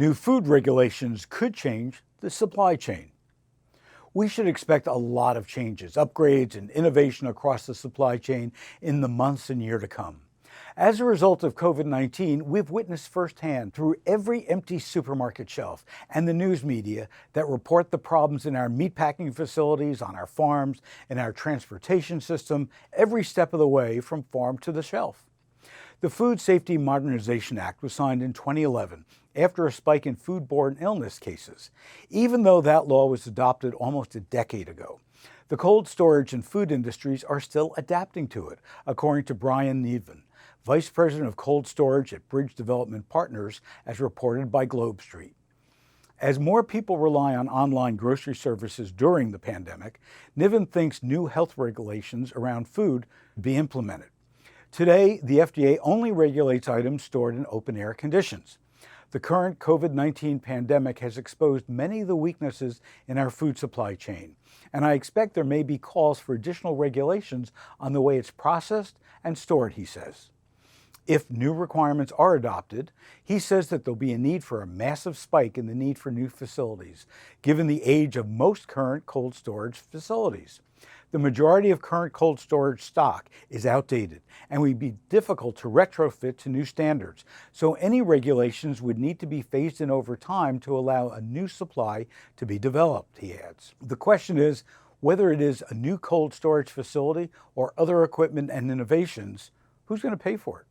New food regulations could change the supply chain. We should expect a lot of changes, upgrades, and innovation across the supply chain in the months and year to come. As a result of COVID-19, we've witnessed firsthand through every empty supermarket shelf and the news media that report the problems in our meatpacking facilities, on our farms, in our transportation system, every step of the way from farm to the shelf. The Food Safety Modernization Act was signed in 2011 after a spike in foodborne illness cases, even though that law was adopted almost a decade ago. The cold storage and food industries are still adapting to it, according to Brian Niven, Vice President of Cold Storage at Bridge Development Partners, as reported by Globest. As more people rely on online grocery services during the pandemic, Niven thinks new health regulations around food be implemented. Today, the FDA only regulates items stored in open-air conditions. The current COVID-19 pandemic has exposed many of the weaknesses in our food supply chain, and I expect there may be calls for additional regulations on the way it's processed and stored, he says. If new requirements are adopted, he says that there'll be a need for a massive spike in the need for new facilities, given the age of most current cold storage facilities. The majority of current cold storage stock is outdated and would be difficult to retrofit to new standards, so any regulations would need to be phased in over time to allow a new supply to be developed, he adds. The question is whether it is a new cold storage facility or other equipment and innovations, who's going to pay for it?